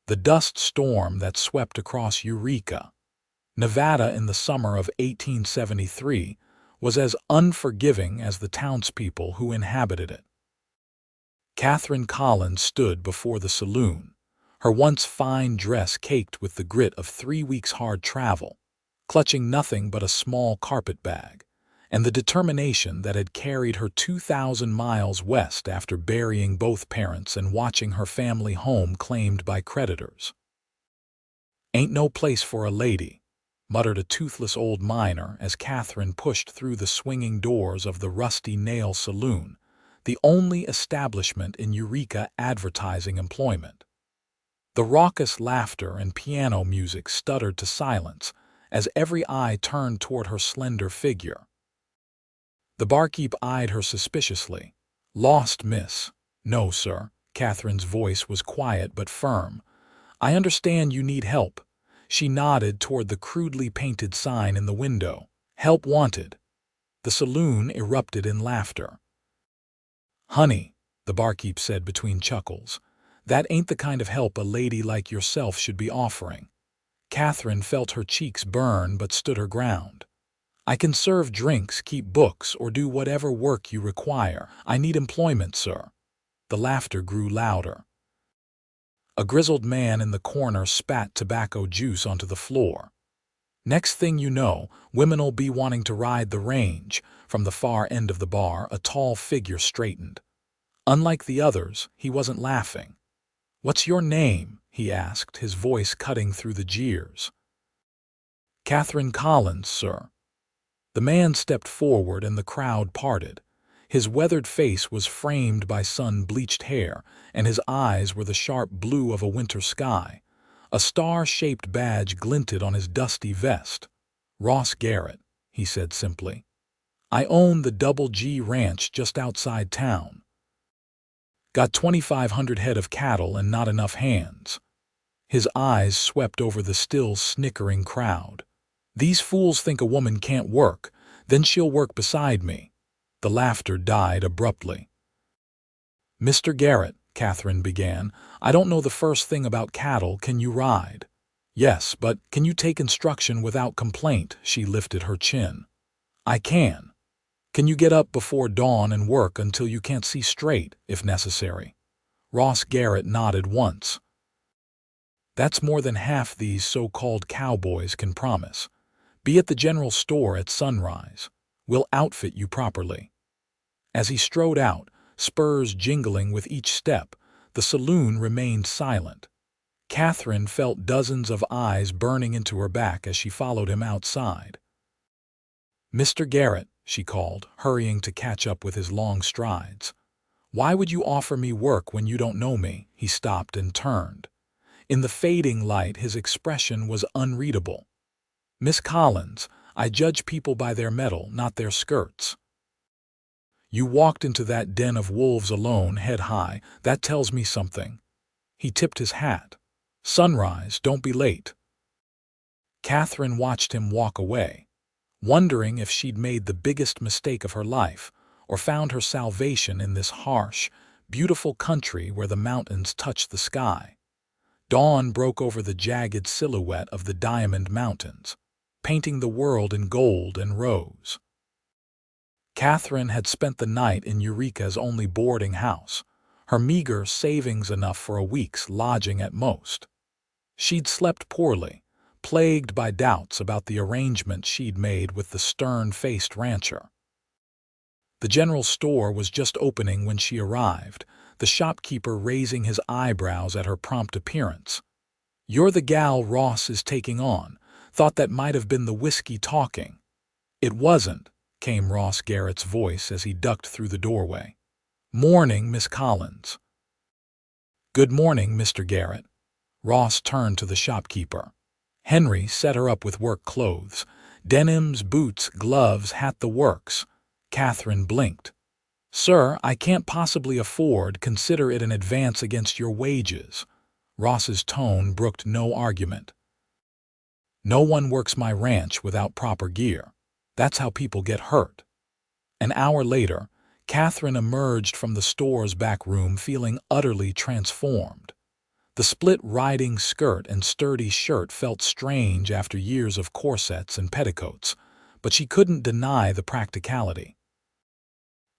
The dust storm that swept across Eureka, Nevada in the summer of 1873 was as unforgiving as the townspeople who inhabited it. Catherine Collins stood before the saloon, her once fine dress caked with the grit of 3 weeks' hard travel, clutching nothing but a small carpet-bag, and the determination that had carried her 2,000 miles west after burying both parents and watching her family home claimed by creditors. "Ain't no place for a lady," muttered a toothless old miner as Catherine pushed through the swinging doors of the Rusty Nail Saloon, the only establishment in Eureka advertising employment. The raucous laughter and piano music stuttered to silence as every eye turned toward her slender figure. The barkeep eyed her suspiciously. "Lost, miss?" "No, sir." Catherine's voice was quiet but firm. "I understand you need help." She nodded toward the crudely painted sign in the window. "Help wanted." The saloon erupted in laughter. "Honey," the barkeep said between chuckles, "that ain't the kind of help a lady like yourself should be offering." Catherine felt her cheeks burn but stood her ground. "I can serve drinks, keep books, or do whatever work you require. I need employment, sir." The laughter grew louder. A grizzled man in the corner spat tobacco juice onto the floor. "Next thing you know, women'll be wanting to ride the range." From the far end of the bar, a tall figure straightened. Unlike the others, he wasn't laughing. "What's your name?" he asked, his voice cutting through the jeers. "Catherine Collins, sir." The man stepped forward and the crowd parted. His weathered face was framed by sun-bleached hair, and his eyes were the sharp blue of a winter sky. A star-shaped badge glinted on his dusty vest. "Ross Garrett," he said simply. "I own the Double G Ranch just outside town. Got 2,500 head of cattle and not enough hands." His eyes swept over the still snickering crowd. "These fools think a woman can't work, then she'll work beside me." The laughter died abruptly. "Mr. Garrett," Catherine began, "I don't know the first thing about cattle. Can you ride?" "Yes, but can you take instruction without complaint?" She lifted her chin. "I can." "Can you get up before dawn and work until you can't see straight, if necessary?" Ross Garrett nodded once. "That's more than half these so-called cowboys can promise. Be at the general store at sunrise. We'll outfit you properly." As he strode out, spurs jingling with each step, the saloon remained silent. Catherine felt dozens of eyes burning into her back as she followed him outside. "Mr. Garrett," she called, hurrying to catch up with his long strides. "Why would you offer me work when you don't know me?" He stopped and turned. In the fading light, his expression was unreadable. "Miss Collins, I judge people by their metal, not their skirts. You walked into that den of wolves alone, head high. That tells me something." He tipped his hat. "Sunrise, don't be late." Catherine watched him walk away, wondering if she'd made the biggest mistake of her life, or found her salvation in this harsh, beautiful country where the mountains touched the sky. Dawn broke over the jagged silhouette of the Diamond Mountains, painting the world in gold and rose. Catherine had spent the night in Eureka's only boarding house, her meager savings enough for a week's lodging at most. She'd slept poorly, plagued by doubts about the arrangement she'd made with the stern-faced rancher. The general store was just opening when she arrived, the shopkeeper raising his eyebrows at her prompt appearance. "You're the gal Ross is taking on." Thought that might have been the whiskey talking. "It wasn't," came Ross Garrett's voice as he ducked through the doorway. "Morning, Miss Collins." "Good morning, Mr. Garrett." Ross turned to the shopkeeper. Henry set her up with work clothes. Denims, boots, gloves, hat, the works. Catherine blinked. "Sir, I can't possibly afford. Consider it an advance against your wages." Ross's tone brooked no argument. "No one works my ranch without proper gear. That's how people get hurt." An hour later, Catherine emerged from the store's back room feeling utterly transformed. The split riding skirt and sturdy shirt felt strange after years of corsets and petticoats, but she couldn't deny the practicality.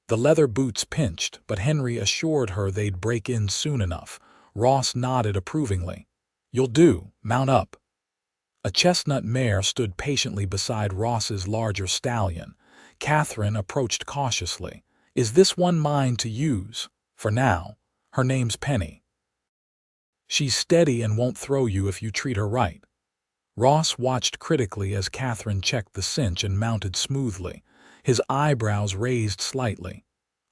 The leather boots pinched, but Henry assured her they'd break in soon enough. Ross nodded approvingly. "You'll do, mount up." A chestnut mare stood patiently beside Ross's larger stallion. Catherine approached cautiously. "Is this one mine to use? For now. Her name's Penny. She's steady and won't throw you if you treat her right." Ross watched critically as Catherine checked the cinch and mounted smoothly, his eyebrows raised slightly.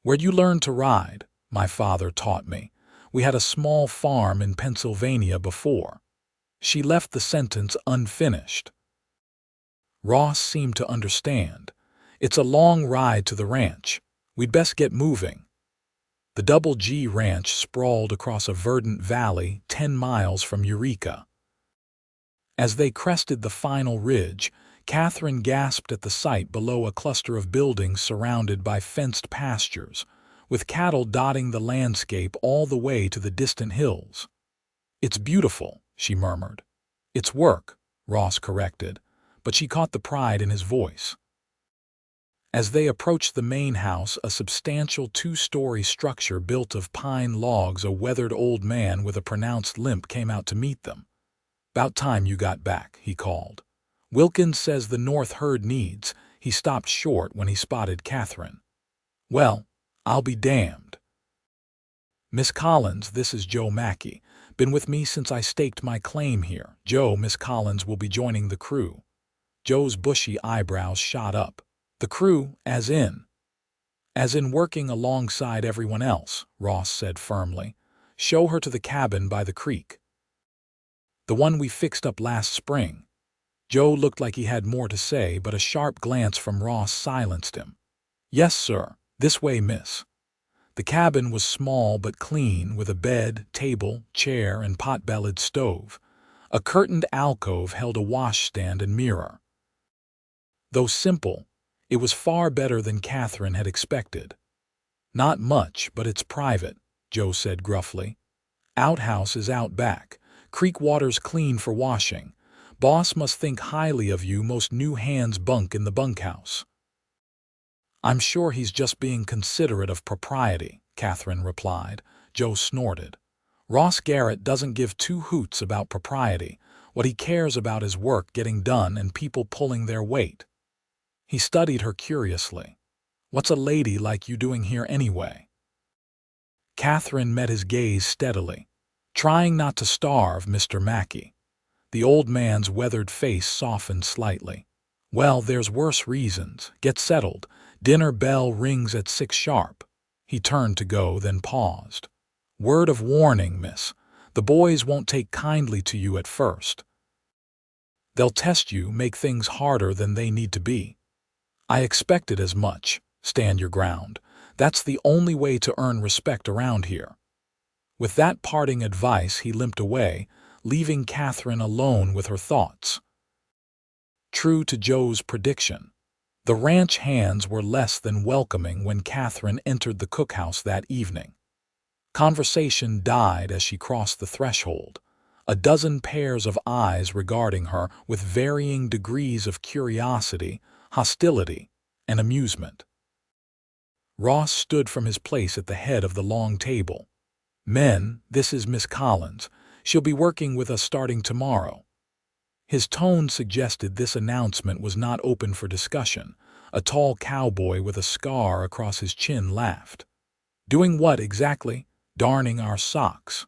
"Where'd you learn to ride?" "My father taught me. We had a small farm in Pennsylvania before." She left the sentence unfinished. Ross seemed to understand. "It's a long ride to the ranch. We'd best get moving." The Double G Ranch sprawled across a verdant valley 10 miles from Eureka. As they crested the final ridge, Catherine gasped at the sight below, a cluster of buildings surrounded by fenced pastures, with cattle dotting the landscape all the way to the distant hills. "It's beautiful," she murmured. "It's work," Ross corrected, but she caught the pride in his voice. As they approached the main house, a substantial 2-story structure built of pine logs, a weathered old man with a pronounced limp came out to meet them. "About time you got back," he called. "Wilkins says the North herd needs—" He stopped short when he spotted Catherine. "Well, I'll be damned." "Miss Collins, this is Joe Mackey. Been with me since I staked my claim here." Miss Collins will be joining the crew." Joe's bushy eyebrows shot up. "The crew, as in?" "As in working alongside everyone else," Ross said firmly. "Show her to the cabin by the creek. The one we fixed up last spring." Joe looked like he had more to say, but a sharp glance from Ross silenced him. "Yes, sir. This way, miss." The cabin was small but clean, with a bed, table, chair, and pot-bellied stove. A curtained alcove held a washstand and mirror. Though simple, it was far better than Catherine had expected. "Not much, but it's private," Joe said gruffly. "Outhouse is out back. Creek water's clean for washing. Boss must think highly of you. Most new hands bunk in the bunkhouse." "I'm sure he's just being considerate of propriety," Catherine replied. Joe snorted. "Ross Garrett doesn't give 2 hoots about propriety. What he cares about is work getting done and people pulling their weight." He studied her curiously. "What's a lady like you doing here anyway?" Catherine met his gaze steadily. "Trying not to starve, Mr. Mackey." The old man's weathered face softened slightly. "Well, there's worse reasons. Get settled. Dinner bell rings at 6 sharp." He turned to go, then paused. "Word of warning, miss. The boys won't take kindly to you at first. They'll test you, make things harder than they need to be." "I expected as much. Stand your ground. That's the only way to earn respect around here." With that parting advice, he limped away, leaving Catherine alone with her thoughts. True to Joe's prediction, the ranch hands were less than welcoming when Catherine entered the cookhouse that evening. Conversation died as she crossed the threshold, a dozen pairs of eyes regarding her with varying degrees of curiosity, hostility, and amusement. Ross stood from his place at the head of the long table. "Men, this is Miss Collins. She'll be working with us starting tomorrow." His tone suggested this announcement was not open for discussion. A tall cowboy with a scar across his chin laughed. "Doing what exactly?" "Darning our socks."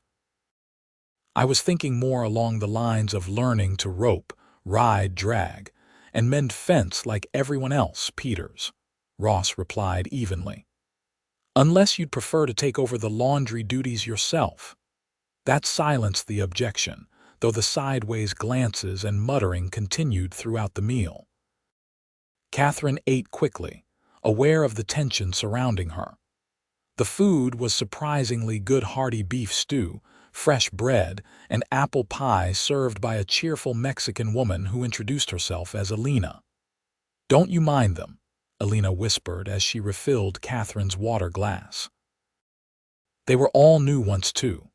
"I was thinking more along the lines of learning to rope, ride, drag, and mend fence like everyone else, Peters," Ross replied evenly. "Unless you'd prefer to take over the laundry duties yourself." That silenced the objection, though the sideways glances and muttering continued throughout the meal. Catherine ate quickly, aware of the tension surrounding her. The food was surprisingly good, hearty beef stew, fresh bread, and apple pie served by a cheerful Mexican woman who introduced herself as Alina. "Don't you mind them," Alina whispered as she refilled Catherine's water glass. They were all new once too.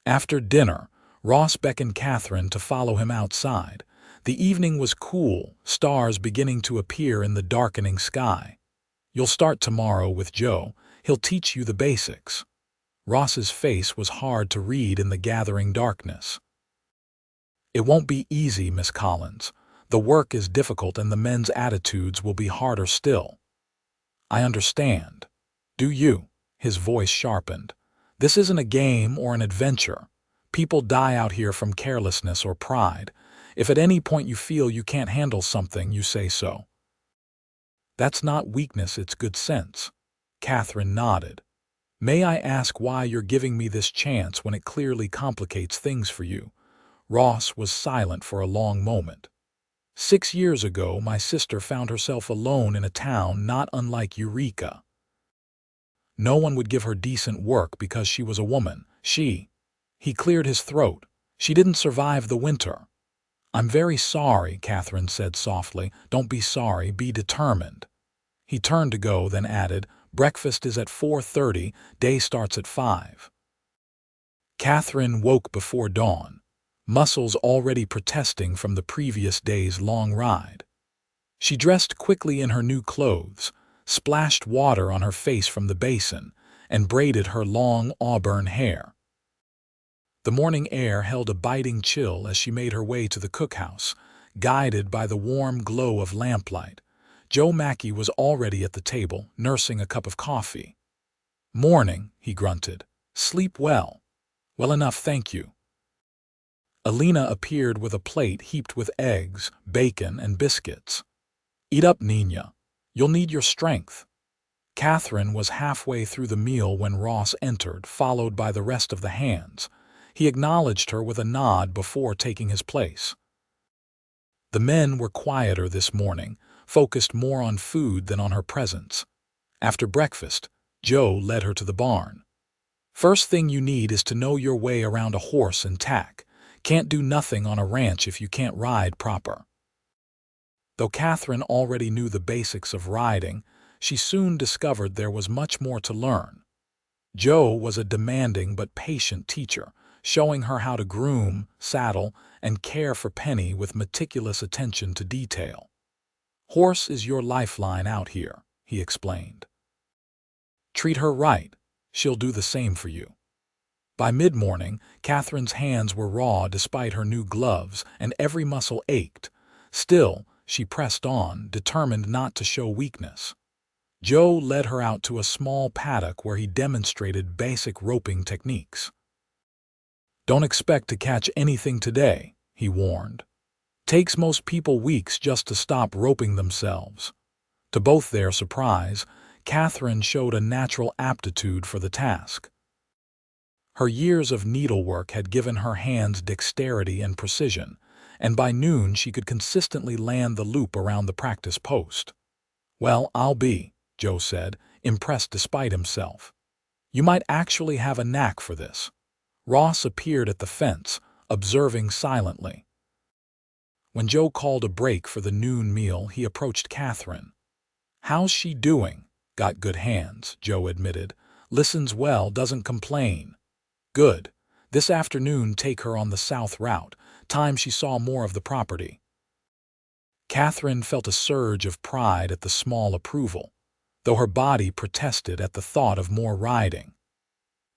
After dinner, Ross beckoned Catherine to follow him outside. The evening was cool, stars beginning to appear in the darkening sky. "You'll start tomorrow with Joe. He'll teach you the basics." Ross's face was hard to read in the gathering darkness. "It won't be easy, Miss Collins. The work is difficult and the men's attitudes will be harder still." "I understand. Do you?" His voice sharpened. "This isn't a game or an adventure. People die out here from carelessness or pride. If at any point you feel you can't handle something, you say so." "That's not weakness, it's good sense." Catherine nodded. "May I ask why you're giving me this chance when it clearly complicates things for you?" Ross was silent for a long moment. 6 years ago, my sister found herself alone in a town not unlike Eureka. No one would give her decent work because she was a woman. He cleared his throat. "She didn't survive the winter." "I'm very sorry," Catherine said softly. "Don't be sorry, be determined." He turned to go, then added, "Breakfast is at 4:30, day starts at 5. Catherine woke before dawn, muscles already protesting from the previous day's long ride. She dressed quickly in her new clothes, splashed water on her face from the basin, and braided her long auburn hair. The morning air held a biting chill as she made her way to the cookhouse, guided by the warm glow of lamplight. Joe Mackey was already at the table, nursing a cup of coffee. "Morning," he grunted. "Sleep well?" "Well enough, thank you." Alina appeared with a plate heaped with eggs, bacon, and biscuits. "Eat up, Nina. You'll need your strength." Catherine was halfway through the meal when Ross entered, followed by the rest of the hands. He acknowledged her with a nod before taking his place. The men were quieter this morning, focused more on food than on her presence. After breakfast, Joe led her to the barn. "First thing you need is to know your way around a horse and tack. Can't do nothing on a ranch if you can't ride proper." Though Catherine already knew the basics of riding, she soon discovered there was much more to learn. Joe was a demanding but patient teacher, showing her how to groom, saddle, and care for Penny with meticulous attention to detail. "Horse is your lifeline out here," he explained. "Treat her right. She'll do the same for you." By mid-morning, Catherine's hands were raw despite her new gloves, and every muscle ached. Still, she pressed on, determined not to show weakness. Joe led her out to a small paddock where he demonstrated basic roping techniques. "Don't expect to catch anything today," he warned. "Takes most people weeks just to stop roping themselves." To both their surprise, Catherine showed a natural aptitude for the task. Her years of needlework had given her hands dexterity and precision, and by noon she could consistently land the loop around the practice post. "Well, I'll be," Joe said, impressed despite himself. "You might actually have a knack for this." Ross appeared at the fence, observing silently. When Joe called a break for the noon meal, he approached Catherine. "How's she doing?" "Got good hands," Joe admitted. "Listens well, doesn't complain." "Good. This afternoon take her on the south route, time she saw more of the property." Catherine felt a surge of pride at the small approval, though her body protested at the thought of more riding.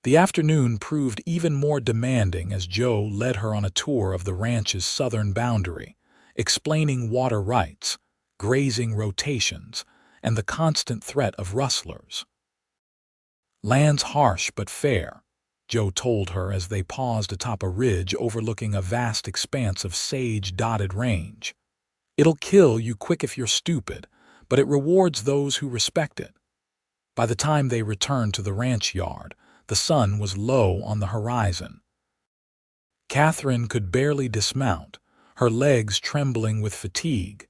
The afternoon proved even more demanding as Joe led her on a tour of the ranch's southern boundary, explaining water rights, grazing rotations, and the constant threat of rustlers. "Land's harsh but fair," Joe told her as they paused atop a ridge overlooking a vast expanse of sage-dotted range. "It'll kill you quick if you're stupid, but it rewards those who respect it." By the time they returned to the ranch yard, the sun was low on the horizon. Catherine could barely dismount, her legs trembling with fatigue.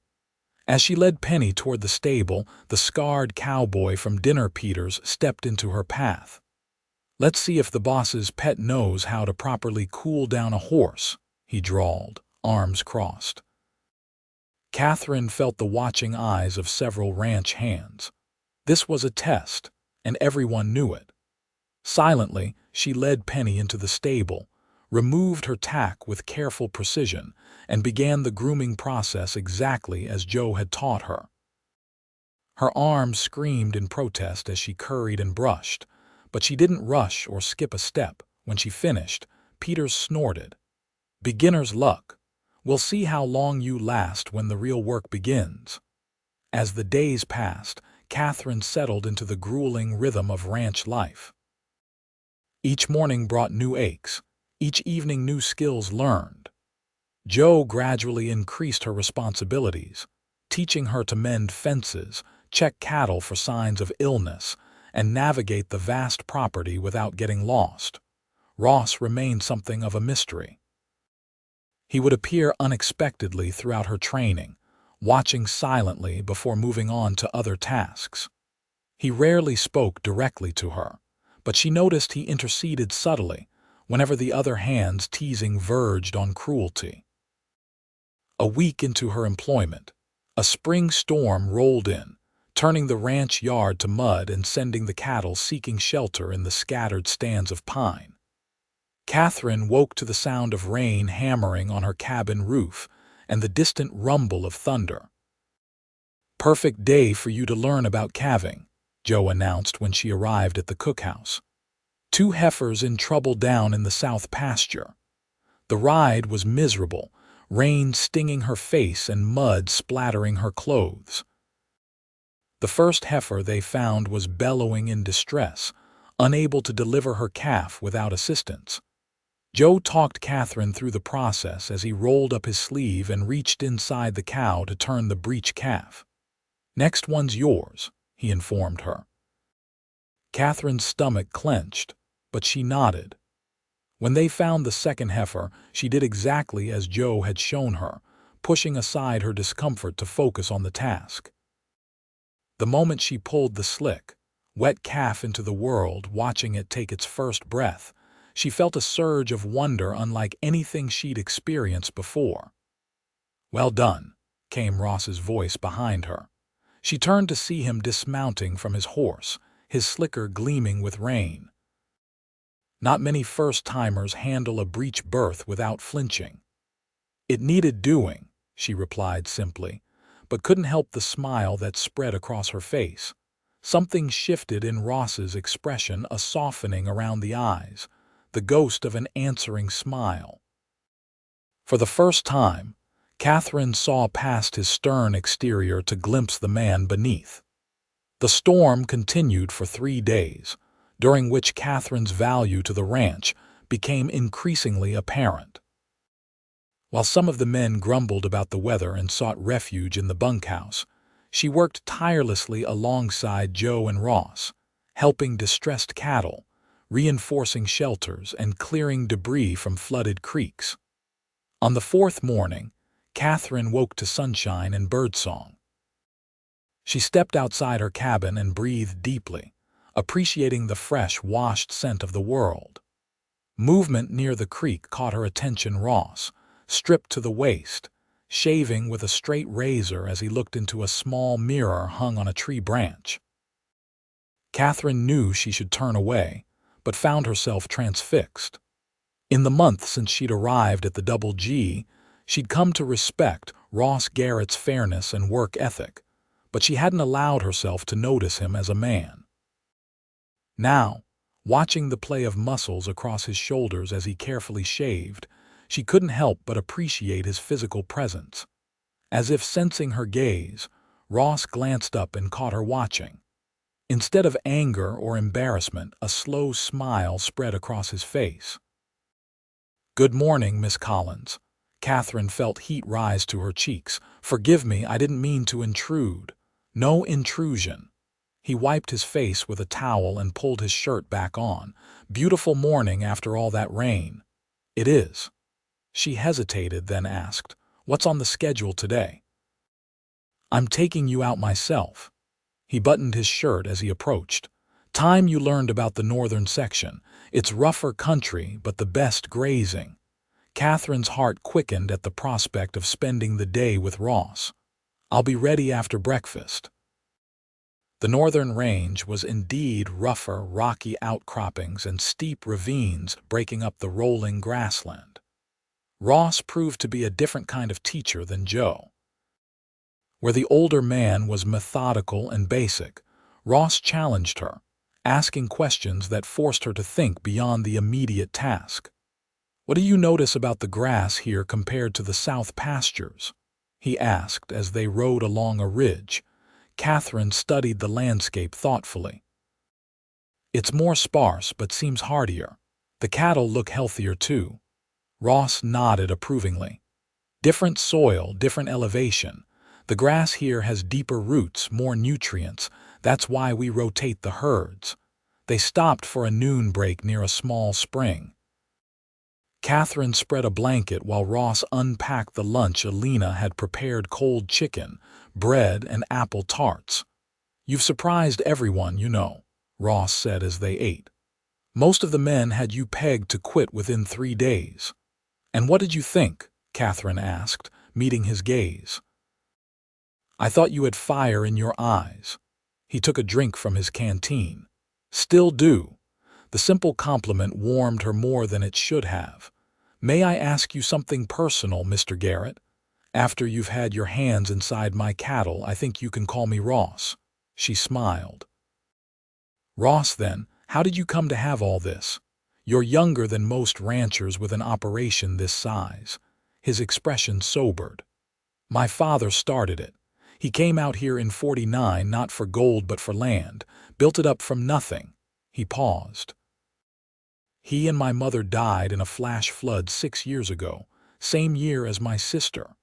As she led Penny toward the stable, the scarred cowboy from Dinner Peters stepped into her path. "Let's see if the boss's pet knows how to properly cool down a horse," he drawled, arms crossed. Catherine felt the watching eyes of several ranch hands. This was a test, and everyone knew it. Silently, she led Penny into the stable, removed her tack with careful precision, and began the grooming process exactly as Joe had taught her. Her arms screamed in protest as she curried and brushed, but she didn't rush or skip a step. When she finished, Peters snorted. "Beginner's luck. We'll see how long you last when the real work begins." As the days passed, Catherine settled into the grueling rhythm of ranch life. Each morning brought new aches, each evening new skills learned. Joe gradually increased her responsibilities, teaching her to mend fences, check cattle for signs of illness, and navigate the vast property without getting lost. Ross remained something of a mystery. He would appear unexpectedly throughout her training, watching silently before moving on to other tasks. He rarely spoke directly to her, but she noticed he interceded subtly whenever the other hand's teasing verged on cruelty. A week into her employment, a spring storm rolled in, turning the ranch yard to mud and sending the cattle seeking shelter in the scattered stands of pine. Catherine woke to the sound of rain hammering on her cabin roof and the distant rumble of thunder. "Perfect day for you to learn about calving," Joe announced when she arrived at the cookhouse. "Two heifers in trouble down in the south pasture." The ride was miserable, rain stinging her face and mud splattering her clothes. The first heifer they found was bellowing in distress, unable to deliver her calf without assistance. Joe talked Catherine through the process as he rolled up his sleeve and reached inside the cow to turn the breech calf. "Next one's yours," he informed her. Catherine's stomach clenched, but she nodded. When they found the second heifer, she did exactly as Joe had shown her, pushing aside her discomfort to focus on the task. The moment she pulled the slick, wet calf into the world, watching it take its first breath, she felt a surge of wonder unlike anything she'd experienced before. "Well done," came Ross's voice behind her. She turned to see him dismounting from his horse, his slicker gleaming with rain. Not many first-timers handle a breech birth without flinching. "It needed doing," she replied simply, but couldn't help the smile that spread across her face. Something shifted in Ross's expression, a softening around the eyes, the ghost of an answering smile. For the first time, Catherine saw past his stern exterior to glimpse the man beneath. The storm continued for 3 days, during which Catherine's value to the ranch became increasingly apparent. While some of the men grumbled about the weather and sought refuge in the bunkhouse, she worked tirelessly alongside Joe and Ross, helping distressed cattle, reinforcing shelters, and clearing debris from flooded creeks. On the 4th morning, Catherine woke to sunshine and birdsong. She stepped outside her cabin and breathed deeply, appreciating the fresh, washed scent of the world. Movement near the creek caught her attention. Ross, stripped to the waist, shaving with a straight razor as he looked into a small mirror hung on a tree branch. Catherine knew she should turn away, but found herself transfixed. In the month since she'd arrived at the Double G, she'd come to respect Ross Garrett's fairness and work ethic, but she hadn't allowed herself to notice him as a man. Now, watching the play of muscles across his shoulders as he carefully shaved, she couldn't help but appreciate his physical presence. As if sensing her gaze, Ross glanced up and caught her watching. Instead of anger or embarrassment, a slow smile spread across his face. "Good morning, Miss Collins." Catherine felt heat rise to her cheeks. "Forgive me, I didn't mean to intrude." "No intrusion." He wiped his face with a towel and pulled his shirt back on. "Beautiful morning after all that rain." "It is." She hesitated, then asked, "What's on the schedule today?" "I'm taking you out myself." He buttoned his shirt as he approached. "Time you learned about the northern section. It's rougher country, but the best grazing." Catherine's heart quickened at the prospect of spending the day with Ross. "I'll be ready after breakfast." The northern range was indeed rougher, rocky outcroppings and steep ravines breaking up the rolling grassland. Ross proved to be a different kind of teacher than Joe. Where the older man was methodical and basic, Ross challenged her, asking questions that forced her to think beyond the immediate task. "What do you notice about the grass here compared to the south pastures?" he asked as they rode along a ridge. Catherine studied the landscape thoughtfully. "It's more sparse but seems hardier. The cattle look healthier too." Ross nodded approvingly. "Different soil, different elevation. The grass here has deeper roots, more nutrients. That's why we rotate the herds." They stopped for a noon break near a small spring. Catherine spread a blanket while Ross unpacked the lunch Alina had prepared: cold chicken, bread, and apple tarts. "You've surprised everyone, you know," Ross said as they ate. "Most of the men had you pegged to quit within 3 days." "And what did you think?" Catherine asked, meeting his gaze. "I thought you had fire in your eyes." He took a drink from his canteen. "Still do." The simple compliment warmed her more than it should have. "May I ask you something personal, Mr. Garrett? After you've had your hands inside my cattle, I think you can call me Ross." She smiled. "Ross, then, how did you come to have all this? You're younger than most ranchers with an operation this size." His expression sobered. "My father started it. He came out here in '49 not for gold but for land, built it up from nothing." He paused. "He and my mother died in a flash flood 6 years ago, same year as my sister."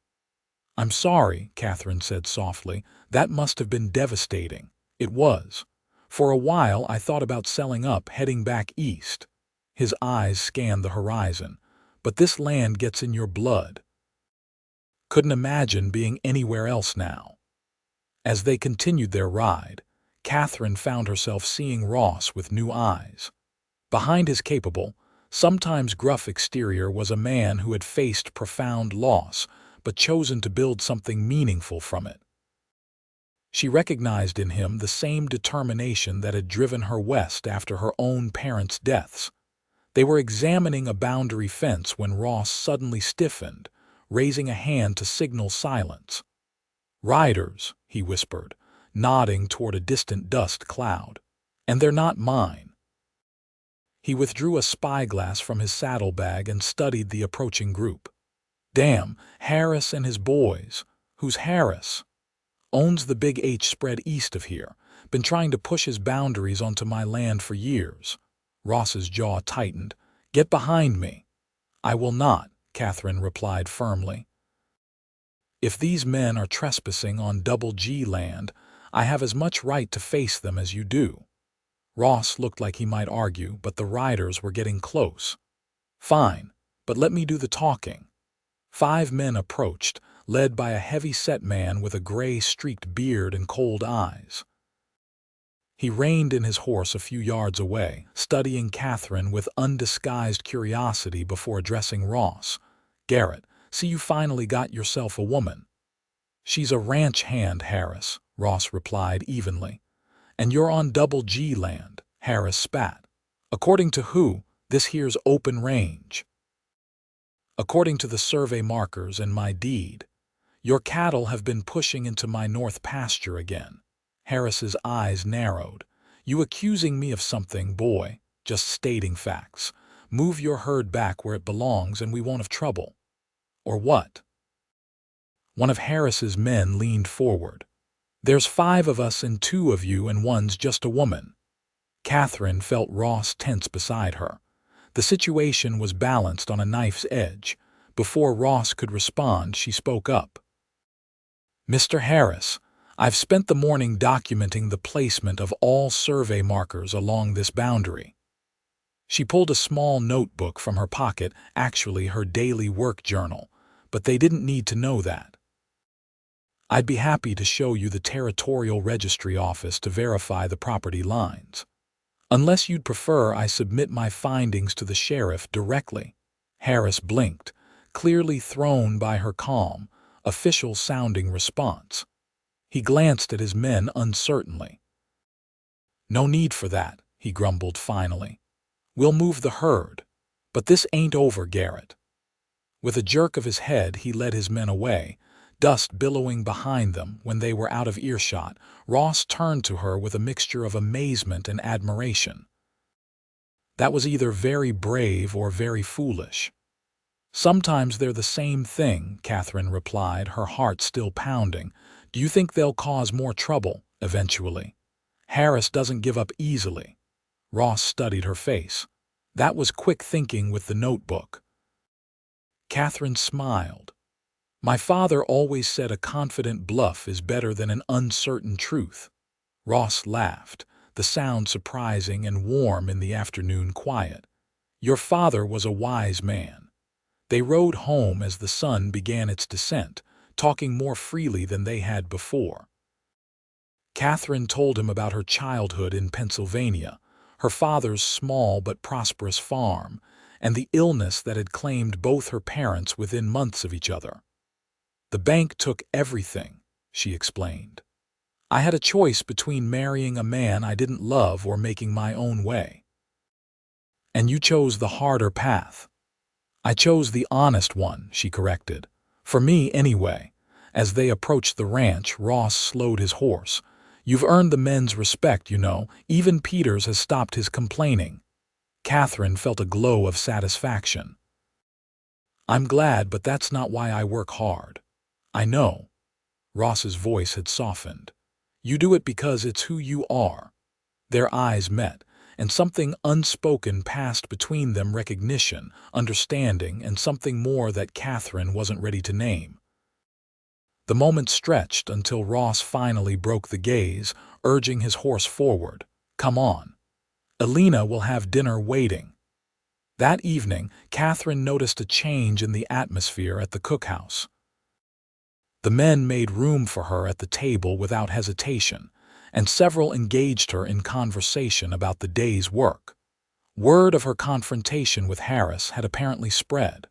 "I'm sorry," Catherine said softly. "That must have been devastating." It was. "For a while I thought about selling up, heading back east." His eyes scanned the horizon. "But this land gets in your blood." "Couldn't imagine being anywhere else now." As they continued their ride, Catherine found herself seeing Ross with new eyes. Behind his capable, sometimes gruff exterior was a man who had faced profound loss, but chosen to build something meaningful from it. She recognized in him the same determination that had driven her west after her own parents' deaths. They were examining a boundary fence when Ross suddenly stiffened, raising a hand to signal silence. "Riders," he whispered, nodding toward a distant dust cloud. "And they're not mine." He withdrew a spyglass from his saddlebag and studied the approaching group. "Damn, Harris and his boys." "Who's Harris?" "Owns the big H spread east of here. Been trying to push his boundaries onto my land for years." Ross's jaw tightened. "Get behind me." "I will not," Catherine replied firmly. "If these men are trespassing on Double G land, I have as much right to face them as you do." Ross looked like he might argue, but the riders were getting close. "Fine, but let me do the talking." 5 men approached, led by a heavy-set man with a gray-streaked beard and cold eyes. He reined in his horse a few yards away, studying Catherine with undisguised curiosity before addressing Ross. "Garrett, see you finally got yourself a woman." "She's a ranch hand, Harris," Ross replied evenly. "And you're on Double G land," Harris spat. "According to who? This here's open range." "According to the survey markers and my deed. Your cattle have been pushing into my north pasture again." Harris's eyes narrowed. "You accusing me of something, boy?" "Just stating facts. Move your herd back where it belongs and we won't have trouble." "Or what?" One of Harris's men leaned forward. "There's 5 of us and 2 of you and one's just a woman." Catherine felt Ross tense beside her. The situation was balanced on a knife's edge. Before Ross could respond, she spoke up. "Mr. Harris, I've spent the morning documenting the placement of all survey markers along this boundary." She pulled a small notebook from her pocket, actually her daily work journal, but they didn't need to know that. "I'd be happy to show you the Territorial Registry Office to verify the property lines. Unless you'd prefer I submit my findings to the sheriff directly." Harris blinked, clearly thrown by her calm, official-sounding response. He glanced at his men uncertainly. No need for that, he grumbled finally. We'll move the herd. But this ain't over, Garrett. With a jerk of his head, he led his men away, dust billowing behind them. When they were out of earshot, Ross turned to her with a mixture of amazement and admiration. That was either very brave or very foolish. Sometimes they're the same thing, Catherine replied, her heart still pounding. Do you think they'll cause more trouble, eventually? Harris doesn't give up easily. Ross studied her face. That was quick thinking with the notebook. Catherine smiled. My father always said a confident bluff is better than an uncertain truth. Ross laughed, the sound surprising and warm in the afternoon quiet. Your father was a wise man. They rode home as the sun began its descent, talking more freely than they had before. Catherine told him about her childhood in Pennsylvania, her father's small but prosperous farm, and the illness that had claimed both her parents within months of each other. The bank took everything, she explained. I had a choice between marrying a man I didn't love or making my own way. And you chose the harder path. I chose the honest one, she corrected. For me, anyway. As they approached the ranch, Ross slowed his horse. You've earned the men's respect, you know. Even Peters has stopped his complaining. Catherine felt a glow of satisfaction. I'm glad, but that's not why I work hard. I know. Ross's voice had softened. You do it because it's who you are. Their eyes met, and something unspoken passed between them, recognition, understanding, and something more that Catherine wasn't ready to name. The moment stretched until Ross finally broke the gaze, urging his horse forward. Come on. Elena will have dinner waiting. That evening, Catherine noticed a change in the atmosphere at the cookhouse. The men made room for her at the table without hesitation, and several engaged her in conversation about the day's work. Word of her confrontation with Harris had apparently spread.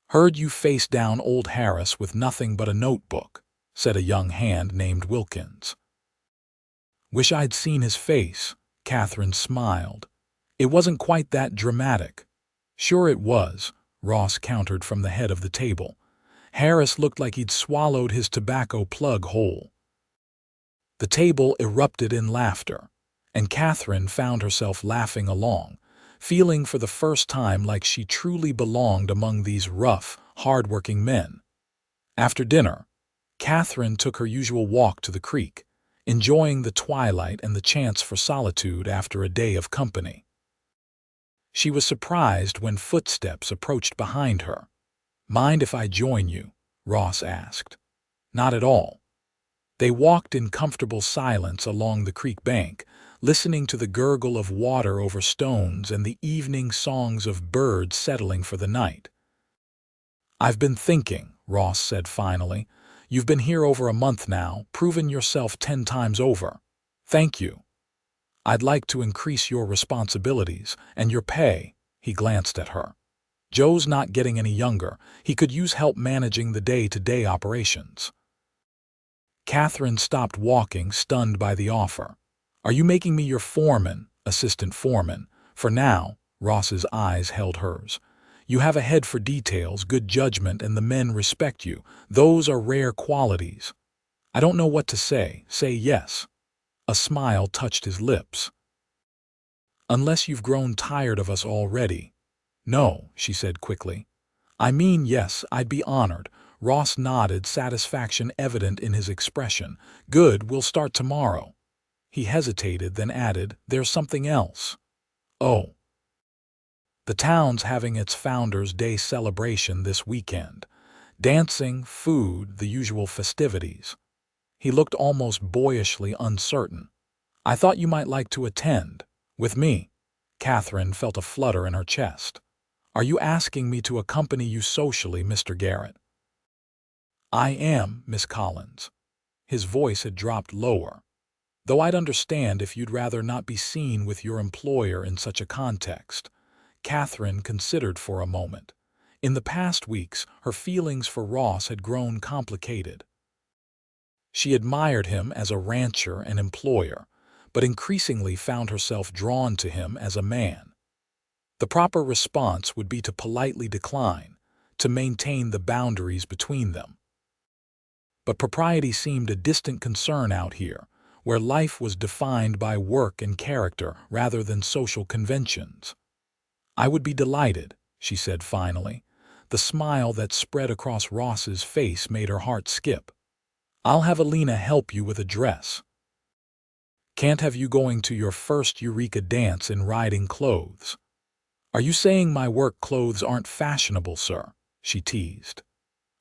Heard you face down old Harris with nothing but a notebook, said a young hand named Wilkins. Wish I'd seen his face, Catherine smiled. It wasn't quite that dramatic. Sure it was, Ross countered from the head of the table. Harris looked like he'd swallowed his tobacco plug whole. The table erupted in laughter, and Catherine found herself laughing along, feeling for the first time like she truly belonged among these rough, hard-working men. After dinner, Catherine took her usual walk to the creek, enjoying the twilight and the chance for solitude after a day of company. She was surprised when footsteps approached behind her. Mind if I join you? Ross asked. Not at all. They walked in comfortable silence along the creek bank, listening to the gurgle of water over stones and the evening songs of birds settling for the night. I've been thinking, Ross said finally. You've been here over a month now, proven yourself 10 times over. Thank you. I'd like to increase your responsibilities and your pay, he glanced at her. Joe's not getting any younger. He could use help managing the day-to-day operations. Catherine stopped walking, stunned by the offer. Are you making me your foreman, assistant foreman? For now, Ross's eyes held hers. You have a head for details, good judgment, and the men respect you. Those are rare qualities. I don't know what to say. Say yes. A smile touched his lips. Unless you've grown tired of us already. No, she said quickly. I mean, yes, I'd be honored. Ross nodded, satisfaction evident in his expression. Good, we'll start tomorrow. He hesitated, then added, there's something else. Oh. The town's having its Founders' Day celebration this weekend. Dancing, food, the usual festivities. He looked almost boyishly uncertain. I thought you might like to attend. With me. Catherine felt a flutter in her chest. Are you asking me to accompany you socially, Mr. Garrett? I am, Miss Collins. His voice had dropped lower. Though I'd understand if you'd rather not be seen with your employer in such a context. Catherine considered for a moment. In the past weeks, her feelings for Ross had grown complicated. She admired him as a rancher and employer, but increasingly found herself drawn to him as a man. The proper response would be to politely decline, to maintain the boundaries between them. But propriety seemed a distant concern out here, where life was defined by work and character rather than social conventions. "I would be delighted," she said finally. The smile that spread across Ross's face made her heart skip. "I'll have Alina help you with a dress." "Can't have you going to your first Eureka dance in riding clothes." "Are you saying my work clothes aren't fashionable, sir?" she teased.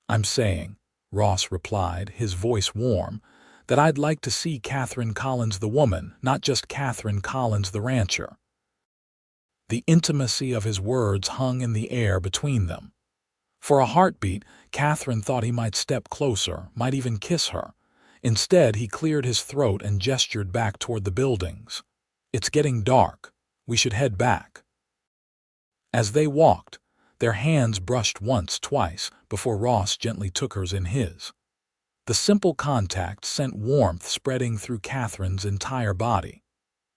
"I'm saying," Ross replied, his voice warm, "that I'd like to see Catherine Collins the woman, not just Catherine Collins the rancher." The intimacy of his words hung in the air between them. For a heartbeat, Catherine thought he might step closer, might even kiss her. Instead, he cleared his throat and gestured back toward the buildings. "It's getting dark. We should head back." As they walked, their hands brushed once, twice, before Ross gently took hers in his. The simple contact sent warmth spreading through Catherine's entire body.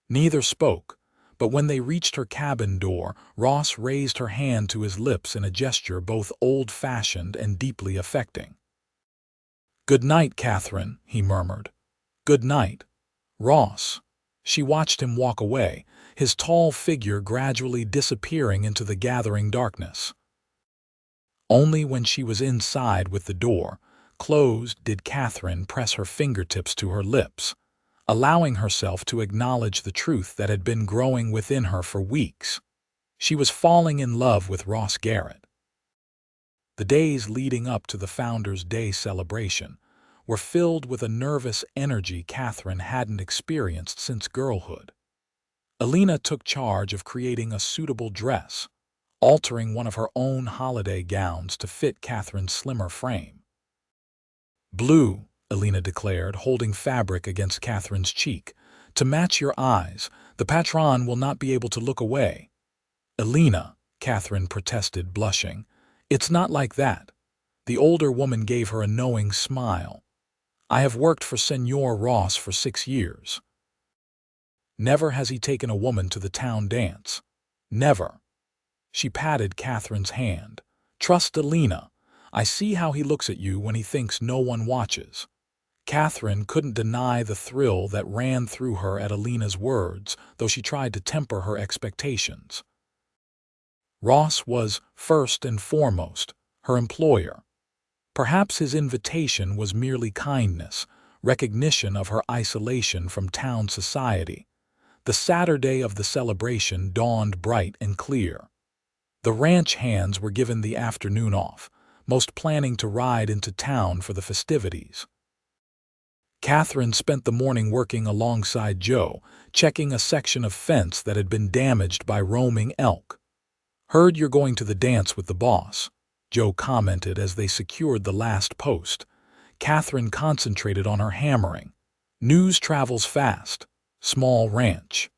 Neither spoke, but when they reached her cabin door, Ross raised her hand to his lips in a gesture both old-fashioned and deeply affecting. "Good night, Catherine," he murmured. "Good night, Ross." She watched him walk away, his tall figure gradually disappearing into the gathering darkness. Only when she was inside with the door closed did Catherine press her fingertips to her lips, allowing herself to acknowledge the truth that had been growing within her for weeks. She was falling in love with Ross Garrett. The days leading up to the Founders' Day celebration were filled with a nervous energy Catherine hadn't experienced since girlhood. Alina took charge of creating a suitable dress, altering one of her own holiday gowns to fit Catherine's slimmer frame. "Blue," Alina declared, holding fabric against Catherine's cheek. "To match your eyes, the patron will not be able to look away." "Alina," Catherine protested, blushing. "It's not like that." The older woman gave her a knowing smile. "I have worked for Senor Ross for 6 years. Never has he taken a woman to the town dance. Never." She patted Catherine's hand. "Trust Alina. I see how he looks at you when he thinks no one watches." Catherine couldn't deny the thrill that ran through her at Alina's words, though she tried to temper her expectations. Ross was, first and foremost, her employer. Perhaps his invitation was merely kindness, recognition of her isolation from town society. The Saturday of the celebration dawned bright and clear. The ranch hands were given the afternoon off, most planning to ride into town for the festivities. Catherine spent the morning working alongside Joe, checking a section of fence that had been damaged by roaming elk. "Heard you're going to the dance with the boss," Joe commented as they secured the last post. Catherine concentrated on her hammering. "News travels fast. Small ranch."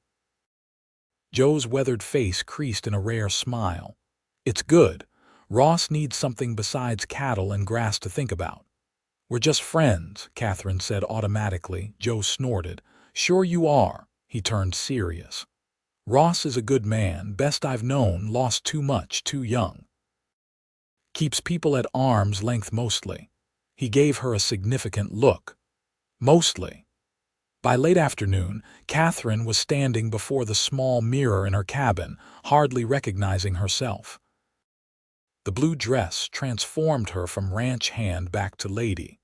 Joe's weathered face creased in a rare smile. "It's good. Ross needs something besides cattle and grass to think about." "We're just friends," Catherine said automatically. Joe snorted. "Sure you are." He turned serious. "Ross is a good man, best I've known, lost too much, too young. Keeps people at arm's length mostly." He gave her a significant look. "Mostly." By late afternoon, Catherine was standing before the small mirror in her cabin, hardly recognizing herself. The blue dress transformed her from ranch hand back to lady,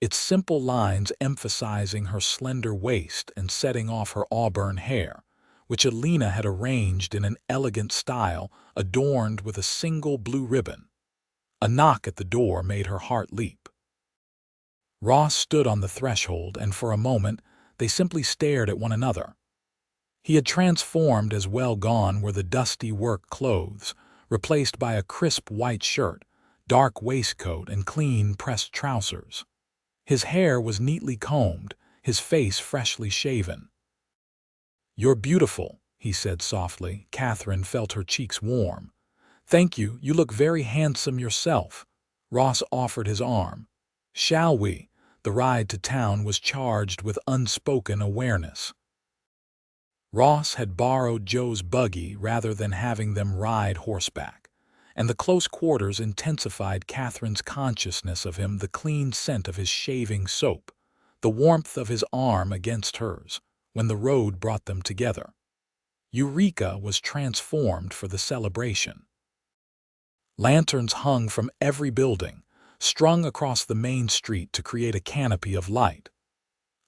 its simple lines emphasizing her slender waist and setting off her auburn hair, which Alina had arranged in an elegant style adorned with a single blue ribbon. A knock at the door made her heart leap. Ross stood on the threshold, and for a moment they simply stared at one another. He had transformed, as well gone were the dusty work clothes, replaced by a crisp white shirt, dark waistcoat, and clean pressed trousers. His hair was neatly combed, his face freshly shaven. "You're beautiful," he said softly. Catherine felt her cheeks warm. "Thank you, you look very handsome yourself." Ross offered his arm. "Shall we?" The ride to town was charged with unspoken awareness. Ross had borrowed Joe's buggy rather than having them ride horseback, and the close quarters intensified Catherine's consciousness of him, the clean scent of his shaving soap, the warmth of his arm against hers, when the road brought them together. Eureka was transformed for the celebration. Lanterns hung from every building, strung across the main street to create a canopy of light.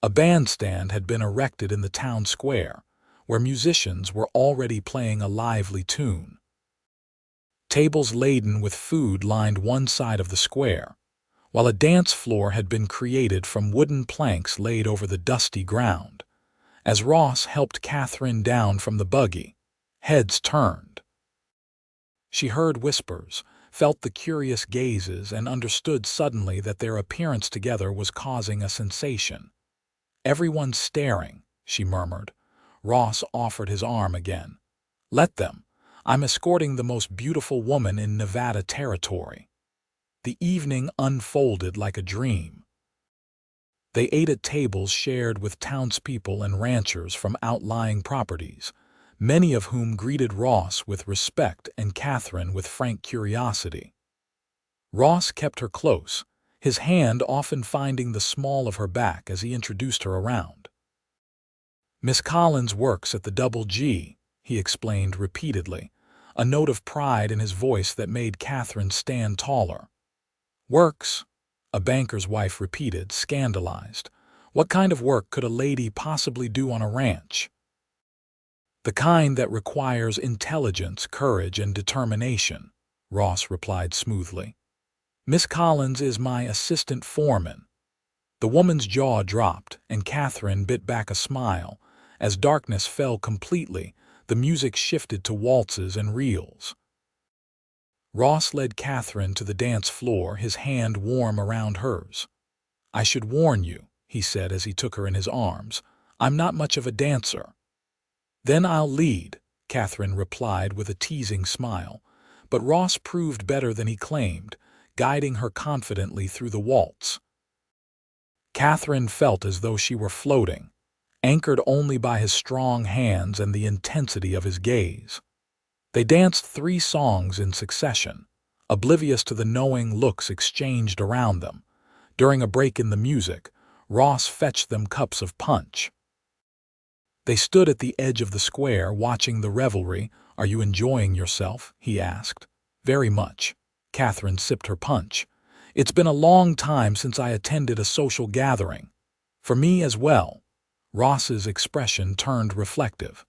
A bandstand had been erected in the town square, where musicians were already playing a lively tune. Tables laden with food lined one side of the square, while a dance floor had been created from wooden planks laid over the dusty ground. As Ross helped Catherine down from the buggy, heads turned. She heard whispers, felt the curious gazes, and understood suddenly that their appearance together was causing a sensation. "Everyone's staring," she murmured. Ross offered his arm again. "Let them. I'm escorting the most beautiful woman in Nevada territory." The evening unfolded like a dream. They ate at tables shared with townspeople and ranchers from outlying properties, many of whom greeted Ross with respect and Catherine with frank curiosity. Ross kept her close, his hand often finding the small of her back as he introduced her around. "Miss Collins works at the Double G," he explained repeatedly, a note of pride in his voice that made Catherine stand taller. "Works?" a banker's wife repeated, scandalized. What kind of work could a lady possibly do on a ranch? "The kind that requires intelligence, courage, and determination," Ross replied smoothly. "Miss Collins is my assistant foreman." The woman's jaw dropped, and Catherine bit back a smile. As darkness fell completely, the music shifted to waltzes and reels. Ross led Catherine to the dance floor, his hand warm around hers. "I should warn you," he said as he took her in his arms, "I'm not much of a dancer." "Then I'll lead," Catherine replied with a teasing smile, but Ross proved better than he claimed, guiding her confidently through the waltz. Catherine felt as though she were floating, anchored only by his strong hands and the intensity of his gaze. They danced 3 songs in succession, oblivious to the knowing looks exchanged around them. During a break in the music, Ross fetched them cups of punch. They stood at the edge of the square watching the revelry. "Are you enjoying yourself?" he asked. "Very much." Catherine sipped her punch. "It's been a long time since I attended a social gathering." "For me as well." Ross's expression turned reflective.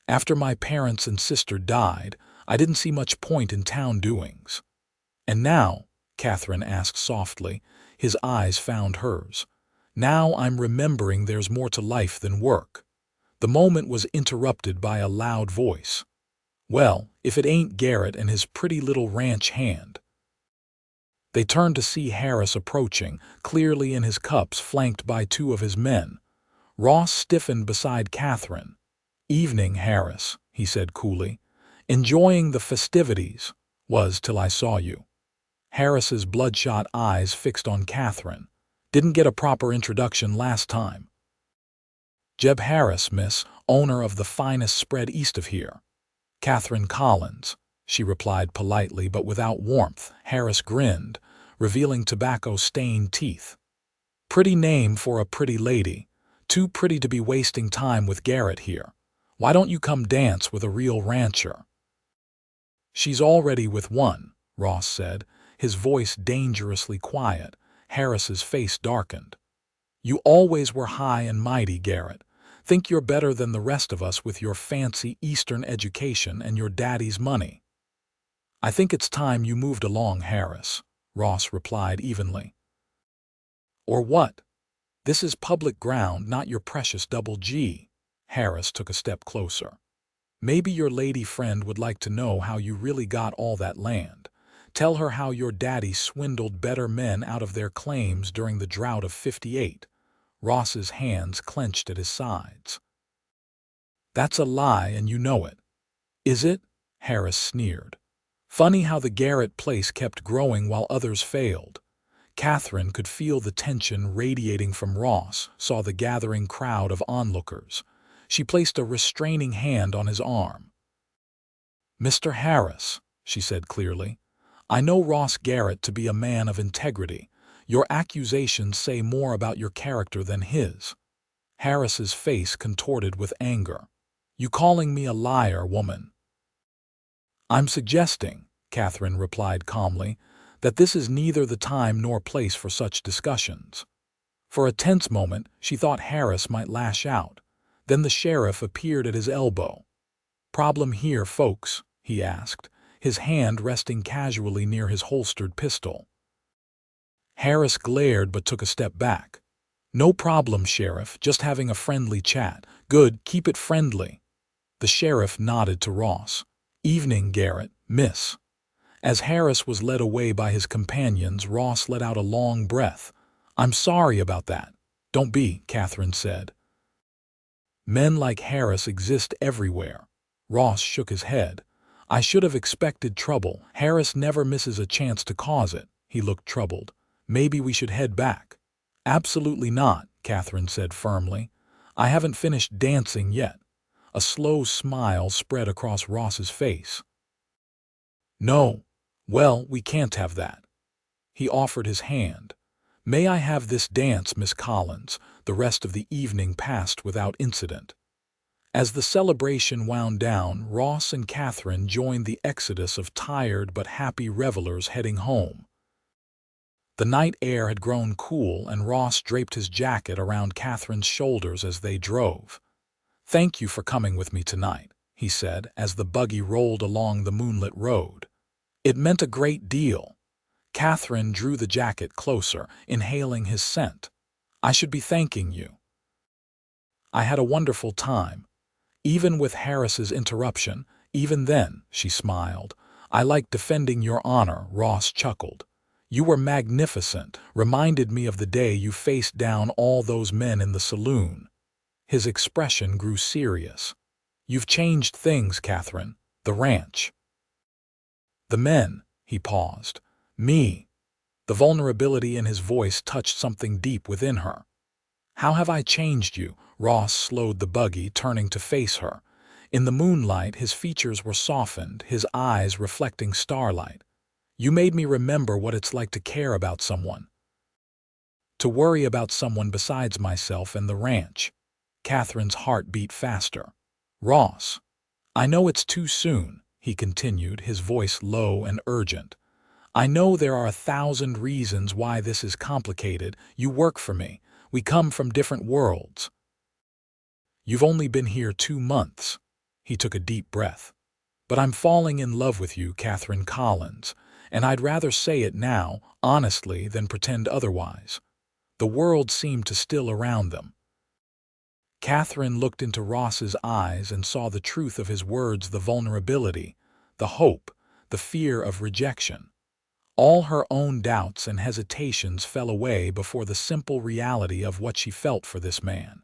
"After my parents and sister died, I didn't see much point in town doings." "And now?" Catherine asked softly. His eyes found hers. "Now I'm remembering there's more to life than work." The moment was interrupted by a loud voice. "Well, if it ain't Garrett and his pretty little ranch hand." They turned to see Harris approaching, clearly in his cups, flanked by 2 of his men. Ross stiffened beside Catherine. "Evening, Harris," he said coolly. "Enjoying the festivities?" "Was till I saw you." Harris's bloodshot eyes fixed on Catherine. "Didn't get a proper introduction last time." "Jeb Harris, miss, owner of the finest spread east of here." "Catherine Collins," she replied politely but without warmth. Harris grinned, revealing tobacco-stained teeth. "Pretty name for a pretty lady. Too pretty to be wasting time with Garrett here. Why don't you come dance with a real rancher?" "She's already with one," Ross said, his voice dangerously quiet. Harris's face darkened. "You always were high and mighty, Garrett. Think you're better than the rest of us with your fancy Eastern education and your daddy's money." "I think it's time you moved along, Harris," Ross replied evenly. "Or what? This is public ground, not your precious Double G." Harris took a step closer. "Maybe your lady friend would like to know how you really got all that land. Tell her how your daddy swindled better men out of their claims during the drought of '58. Ross's hands clenched at his sides. "That's a lie, and you know it." "Is it?" Harris sneered. "Funny how the Garrett place kept growing while others failed." Catherine could feel the tension radiating from Ross, saw the gathering crowd of onlookers. She placed a restraining hand on his arm. "Mr. Harris," she said clearly, "I know Ross Garrett to be a man of integrity. Your accusations say more about your character than his." Harris's face contorted with anger. "You calling me a liar, woman?" "I'm suggesting," Catherine replied calmly, "that this is neither the time nor place for such discussions." For a tense moment, she thought Harris might lash out. Then the sheriff appeared at his elbow. "Problem here, folks?" he asked, his hand resting casually near his holstered pistol. Harris glared but took a step back. "No problem, Sheriff, just having a friendly chat." "Good, keep it friendly." The sheriff nodded to Ross. "Evening, Garrett, miss." As Harris was led away by his companions, Ross let out a long breath. "I'm sorry about that." "Don't be," Catherine said. "Men like Harris exist everywhere." Ross shook his head. "I should have expected trouble. Harris never misses a chance to cause it." He looked troubled. "Maybe we should head back." "Absolutely not," Catherine said firmly. "I haven't finished dancing yet." A slow smile spread across Ross's face. "No. Well, we can't have that." He offered his hand. "May I have this dance, Miss Collins?" The rest of the evening passed without incident. As the celebration wound down, Ross and Catherine joined the exodus of tired but happy revelers heading home. The night air had grown cool, and Ross draped his jacket around Catherine's shoulders as they drove. "Thank you for coming with me tonight," he said as the buggy rolled along the moonlit road. "It meant a great deal." Catherine drew the jacket closer, inhaling his scent. "I should be thanking you." "I had a wonderful time. Even with Harris's interruption, even then," she smiled. "I like defending your honor," Ross chuckled. "You were magnificent, reminded me of the day you faced down all those men in the saloon." His expression grew serious. "You've changed things, Catherine. The ranch." "The men," he paused. "Me." The vulnerability in his voice touched something deep within her. "How have I changed you?" Ross slowed the buggy, turning to face her. In the moonlight, his features were softened, his eyes reflecting starlight. "You made me remember what it's like to care about someone. To worry about someone besides myself and the ranch." Catherine's heart beat faster. "Ross, I know it's too soon," he continued, his voice low and urgent. "I know there are 1,000 reasons why this is complicated. You work for me. We come from different worlds. You've only been here 2 months." He took a deep breath. "But I'm falling in love with you, Catherine Collins, and I'd rather say it now, honestly, than pretend otherwise." The world seemed to still around them. Catherine looked into Ross's eyes and saw the truth of his words, the vulnerability, the hope, the fear of rejection. All her own doubts and hesitations fell away before the simple reality of what she felt for this man.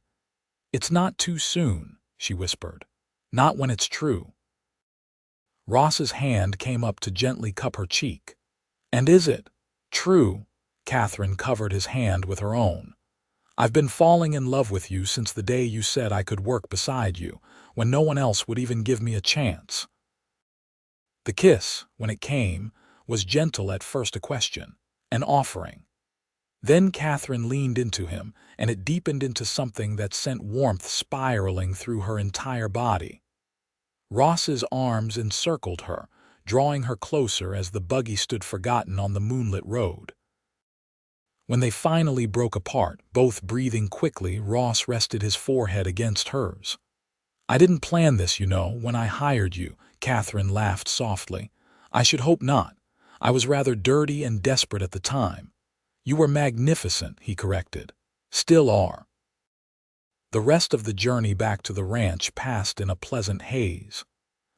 "It's not too soon," she whispered. "Not when it's true." Ross's hand came up to gently cup her cheek. "And is it true?" Catherine covered his hand with her own. "I've been falling in love with you since the day you said I could work beside you, when no one else would even give me a chance." The kiss, when it came, was gentle at first, a question, an offering. Then Catherine leaned into him, and it deepened into something that sent warmth spiraling through her entire body. Ross's arms encircled her, drawing her closer as the buggy stood forgotten on the moonlit road. When they finally broke apart, both breathing quickly, Ross rested his forehead against hers. "I didn't plan this, you know, when I hired you," Catherine laughed softly. "I should hope not. I was rather dirty and desperate at the time." "You were magnificent," he corrected. "Still are." The rest of the journey back to the ranch passed in a pleasant haze.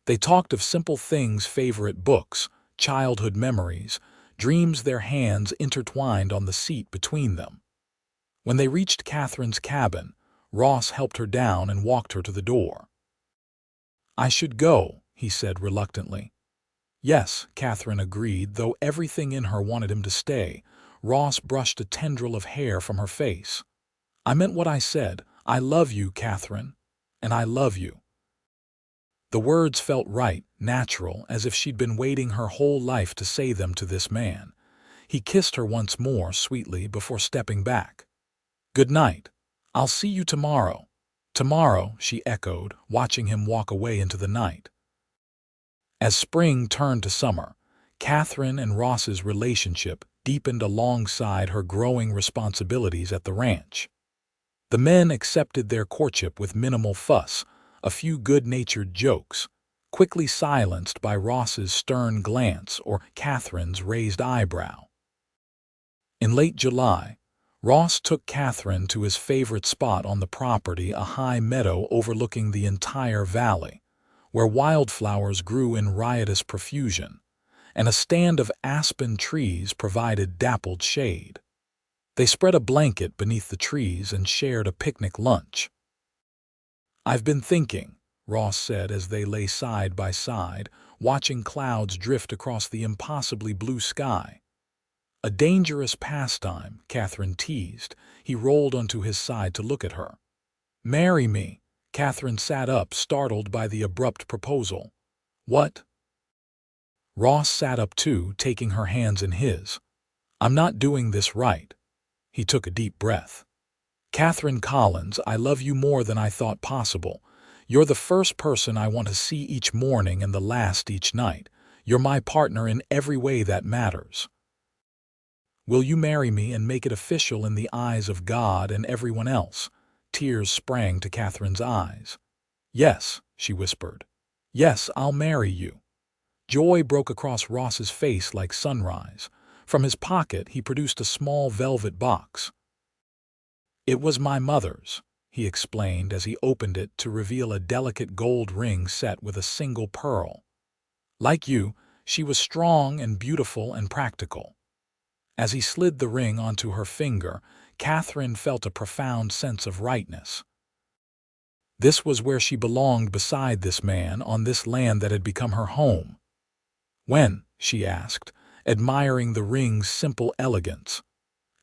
They talked of simple things, favorite books, childhood memories, dreams, their hands intertwined on the seat between them. When they reached Catherine's cabin, Ross helped her down and walked her to the door. "I should go," he said reluctantly. "Yes," Catherine agreed, though everything in her wanted him to stay. Ross brushed a tendril of hair from her face. "I meant what I said. I love you, Catherine." and I love you." The words felt right, natural, as if she'd been waiting her whole life to say them to this man. He kissed her once more sweetly before stepping back. "Good night. I'll see you tomorrow." "Tomorrow," she echoed, watching him walk away into the night. As spring turned to summer, Catherine and Ross's relationship deepened alongside her growing responsibilities at the ranch. The men accepted their courtship with minimal fuss, a few good-natured jokes, quickly silenced by Ross's stern glance or Catherine's raised eyebrow. In late July, Ross took Catherine to his favorite spot on the property, a high meadow overlooking the entire valley, where wildflowers grew in riotous profusion, and a stand of aspen trees provided dappled shade. They spread a blanket beneath the trees and shared a picnic lunch. "I've been thinking," Ross said as they lay side by side, watching clouds drift across the impossibly blue sky. "A dangerous pastime," Catherine teased. He rolled onto his side to look at her. "Marry me." Catherine sat up, startled by the abrupt proposal. "What?" Ross sat up too, taking her hands in his. "I'm not doing this right." He took a deep breath. "Catherine Collins, I love you more than I thought possible. You're the first person I want to see each morning and the last each night. You're my partner in every way that matters. Will you marry me and make it official in the eyes of God and everyone else?" Tears sprang to Catherine's eyes. "Yes," she whispered. "Yes, I'll marry you." Joy broke across Ross's face like sunrise. From his pocket, he produced a small velvet box. "It was my mother's," he explained as he opened it to reveal a delicate gold ring set with a single pearl. "Like you, she was strong and beautiful and practical." As he slid the ring onto her finger, Catherine felt a profound sense of rightness. This was where she belonged beside this man, on this land that had become her home. "When?" she asked, admiring the ring's simple elegance.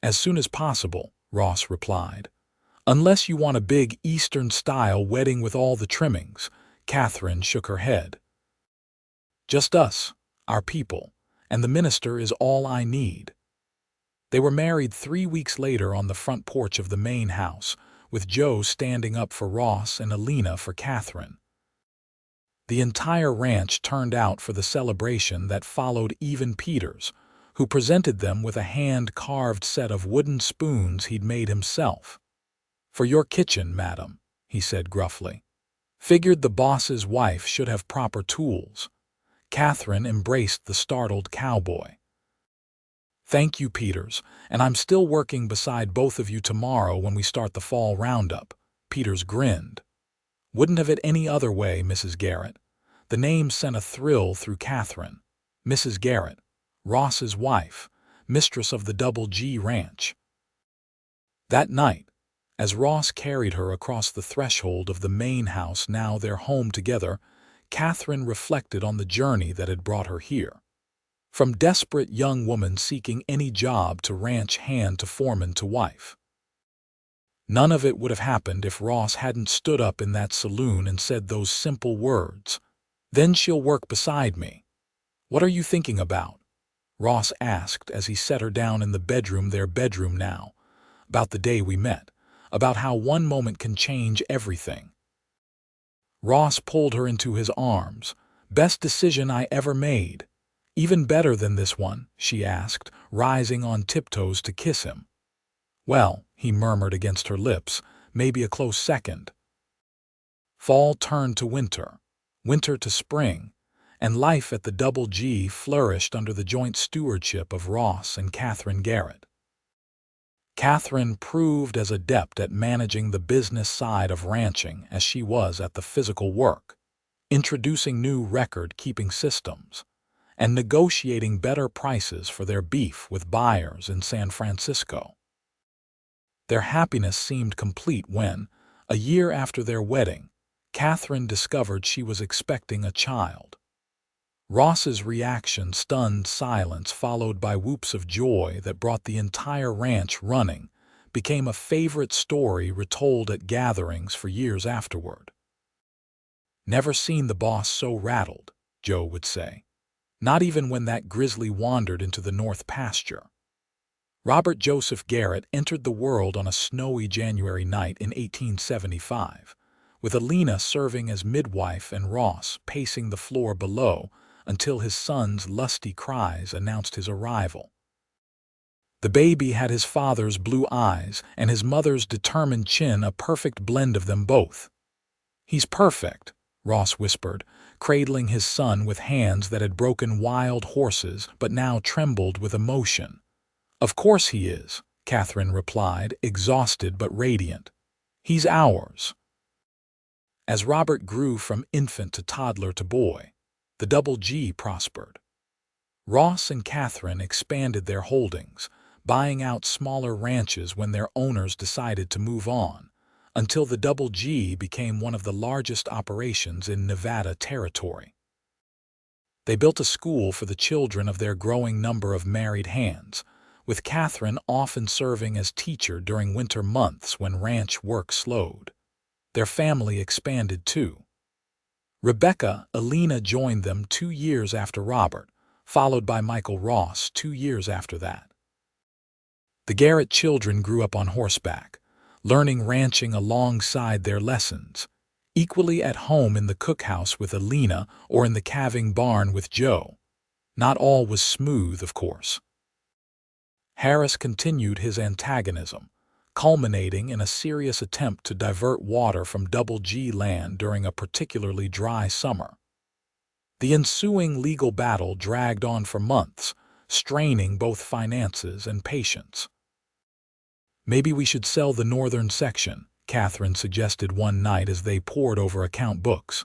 "As soon as possible," Ross replied. "Unless you want a big Eastern-style wedding with all the trimmings." Catherine shook her head. "Just us, our people, and the minister is all I need." They were married 3 weeks later on the front porch of the main house, with Joe standing up for Ross and Alina for Catherine. The entire ranch turned out for the celebration that followed. Even Peters, who presented them with a hand-carved set of wooden spoons he'd made himself. "For your kitchen, madam," he said gruffly. Figured the boss's wife should have proper tools. Catherine embraced the startled cowboy. "Thank you, Peters, and I'm still working beside both of you tomorrow when we start the fall roundup." Peters grinned. "Wouldn't have it any other way, Mrs. Garrett." The name sent a thrill through Catherine. Mrs. Garrett, Ross's wife, mistress of the Double G Ranch. That night, as Ross carried her across the threshold of the main house, now their home together, Catherine reflected on the journey that had brought her here. From desperate young woman seeking any job to ranch hand to foreman to wife. None of it would have happened if Ross hadn't stood up in that saloon and said those simple words. "Then she'll work beside me." "What are you thinking about?" Ross asked as he set her down in the bedroom, their bedroom now. "About the day we met. About how one moment can change everything." Ross pulled her into his arms. "Best decision I ever made." "Even better than this one?" she asked, rising on tiptoes to kiss him. "Well," he murmured against her lips, "maybe a close second." Fall turned to winter, winter to spring, and life at the Double G flourished under the joint stewardship of Ross and Catherine Garrett. Catherine proved as adept at managing the business side of ranching as she was at the physical work, introducing new record-keeping systems, and negotiating better prices for their beef with buyers in San Francisco. Their happiness seemed complete when, a year after their wedding, Catherine discovered she was expecting a child. Ross's reaction, stunned silence followed by whoops of joy that brought the entire ranch running, became a favorite story retold at gatherings for years afterward. "Never seen the boss so rattled," Joe would say. "Not even when that grizzly wandered into the north pasture." Robert Joseph Garrett entered the world on a snowy January night in 1875, with Alina serving as midwife and Ross pacing the floor below until his son's lusty cries announced his arrival. The baby had his father's blue eyes and his mother's determined chin, a perfect blend of them both. "He's perfect," Ross whispered, cradling his son with hands that had broken wild horses but now trembled with emotion. "Of course he is," Catherine replied, exhausted but radiant. "He's ours." As Robert grew from infant to toddler to boy, the Double G prospered. Ross and Catherine expanded their holdings, buying out smaller ranches when their owners decided to move on, until the Double G became one of the largest operations in Nevada territory. They built a school for the children of their growing number of married hands, with Catherine often serving as teacher during winter months when ranch work slowed. Their family expanded too. Rebecca, Alina joined them 2 years after Robert, followed by Michael Ross 2 years after that. The Garrett children grew up on horseback, learning ranching alongside their lessons, equally at home in the cookhouse with Alina or in the calving barn with Joe. Not all was smooth, of course. Harris continued his antagonism, culminating in a serious attempt to divert water from Double G land during a particularly dry summer. The ensuing legal battle dragged on for months, straining both finances and patience. "Maybe we should sell the northern section," Catherine suggested one night as they pored over account books.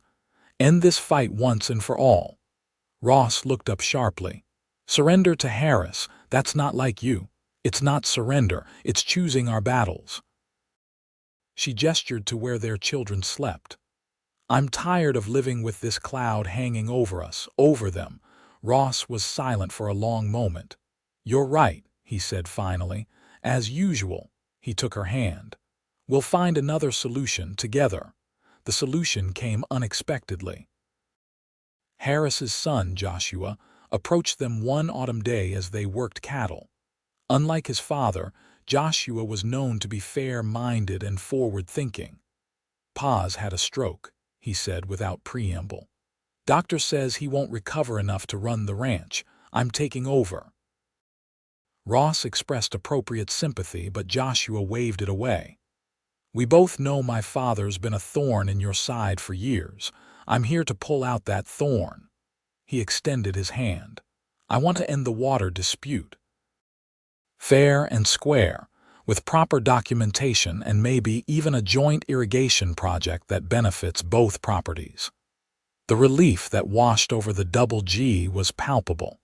"End this fight once and for all." Ross looked up sharply. "Surrender to Harris, that's not like you. It's not surrender, it's choosing our battles." She gestured to where their children slept. "I'm tired of living with this cloud hanging over us, over them." Ross was silent for a long moment. "You're right," he said finally. "As usual." He took her hand. "We'll find another solution together." The solution came unexpectedly. Harris's son, Joshua, approached them one autumn day as they worked cattle. Unlike his father, Joshua was known to be fair-minded and forward-thinking. "Pa's had a stroke," he said without preamble. "Doctor says he won't recover enough to run the ranch. I'm taking over." Ross expressed appropriate sympathy, but Joshua waved it away. "We both know my father's been a thorn in your side for years. I'm here to pull out that thorn." He extended his hand. "I want to end the water dispute. Fair and square, with proper documentation and maybe even a joint irrigation project that benefits both properties." The relief that washed over the Double G was palpable.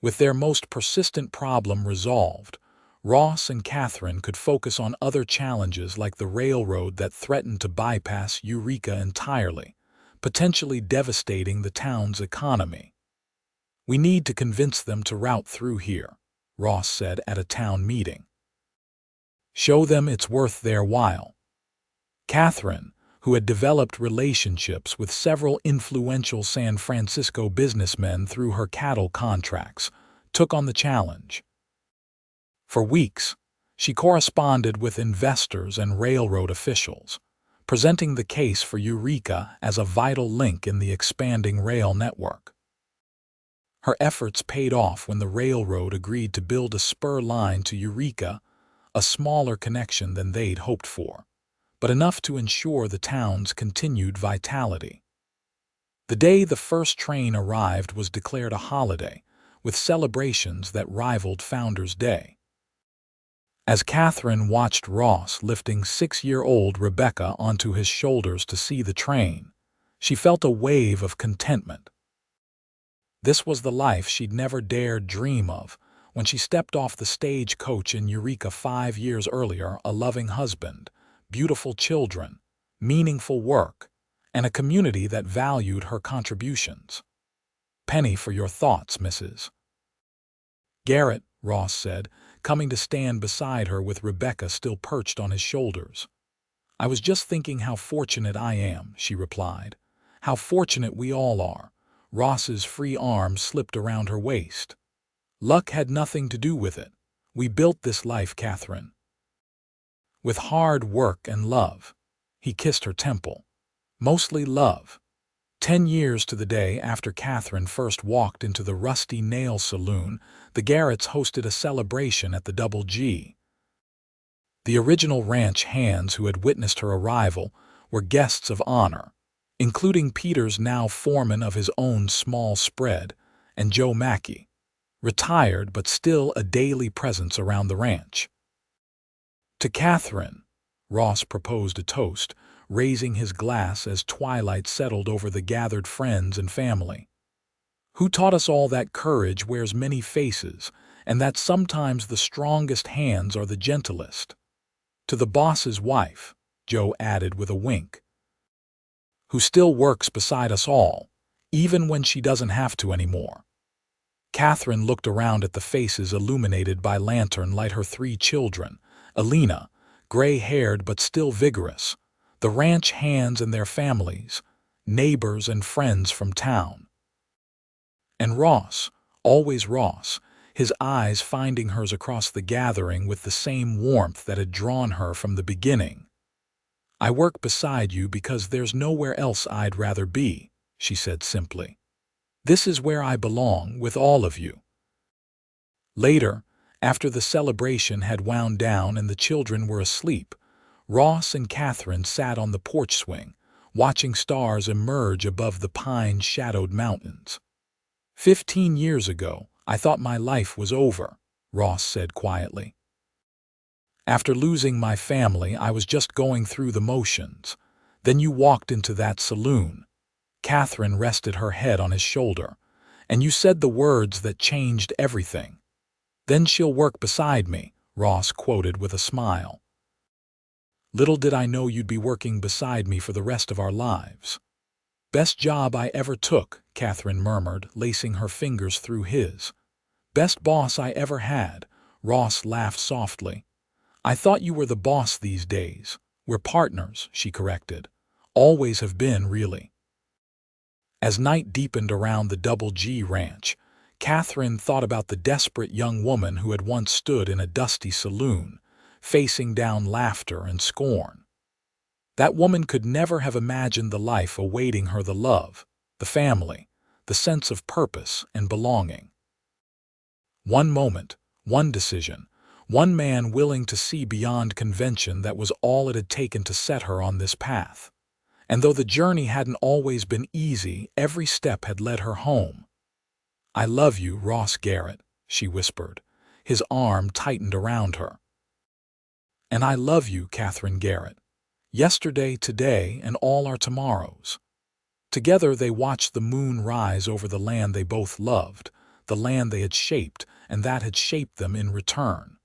With their most persistent problem resolved, Ross and Catherine could focus on other challenges like the railroad that threatened to bypass Eureka entirely, potentially devastating the town's economy. "We need to convince them to route through here," Ross said at a town meeting. "Show them it's worth their while." Catherine, who had developed relationships with several influential San Francisco businessmen through her cattle contracts, took on the challenge. For weeks, she corresponded with investors and railroad officials, presenting the case for Eureka as a vital link in the expanding rail network. Her efforts paid off when the railroad agreed to build a spur line to Eureka, a smaller connection than they'd hoped for, but enough to ensure the town's continued vitality. The day the first train arrived was declared a holiday, with celebrations that rivaled Founders' Day. As Catherine watched Ross lifting 6-year-old Rebecca onto his shoulders to see the train, she felt a wave of contentment. This was the life she'd never dared dream of when she stepped off the stagecoach in Eureka 5 years earlier. A loving husband, beautiful children, meaningful work, and a community that valued her contributions. "Penny for your thoughts, Mrs. Garrett," Ross said, coming to stand beside her with Rebecca still perched on his shoulders. I was just thinking how fortunate I am, she replied. How fortunate we all are. Ross's free arm slipped around her waist. Luck had nothing to do with it. We built this life, Catherine. With hard work and love. He kissed her temple. Mostly love. 10 years to the day after Catherine first walked into the Rusty Nail Saloon, the Garretts hosted a celebration at the Double G. The original ranch hands who had witnessed her arrival were guests of honor, including Peter's now foreman of his own small spread, and Joe Mackey, retired but still a daily presence around the ranch. To Catherine, Ross proposed a toast, raising his glass as twilight settled over the gathered friends and family. Who taught us all that courage wears many faces, and that sometimes the strongest hands are the gentlest? To the boss's wife, Joe added with a wink, who still works beside us all, even when she doesn't have to anymore. Catherine looked around at the faces illuminated by lantern light, her 3 children, Alina, gray-haired but still vigorous, the ranch hands and their families, neighbors and friends from town. And Ross, always Ross, his eyes finding hers across the gathering with the same warmth that had drawn her from the beginning. I work beside you because there's nowhere else I'd rather be, she said simply. This is where I belong with all of you. Later, after the celebration had wound down and the children were asleep, Ross and Catherine sat on the porch swing, watching stars emerge above the pine-shadowed mountains. 15 years ago, I thought my life was over, Ross said quietly. After losing my family, I was just going through the motions. Then you walked into that saloon. Catherine rested her head on his shoulder. And you said the words that changed everything. Then she'll work beside me, Ross quoted with a smile. Little did I know you'd be working beside me for the rest of our lives. Best job I ever took, Catherine murmured, lacing her fingers through his. Best boss I ever had, Ross laughed softly. I thought you were the boss these days. We're partners, she corrected. Always have been, really. As night deepened around the Double G ranch, Catherine thought about the desperate young woman who had once stood in a dusty saloon, facing down laughter and scorn. That woman could never have imagined the life awaiting her, the love, the family, the sense of purpose and belonging. One moment, one decision, one man willing to see beyond convention, that was all it had taken to set her on this path. And though the journey hadn't always been easy, every step had led her home. I love you, Ross Garrett, she whispered. His arm tightened around her. And I love you, Catherine Garrett. Yesterday, today, and all our tomorrows. Together they watched the moon rise over the land they both loved, the land they had shaped, and that had shaped them in return.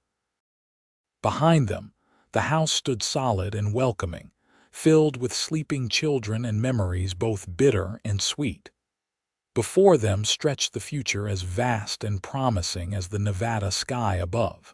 Behind them, the house stood solid and welcoming, filled with sleeping children and memories both bitter and sweet. Before them stretched the future as vast and promising as the Nevada sky above.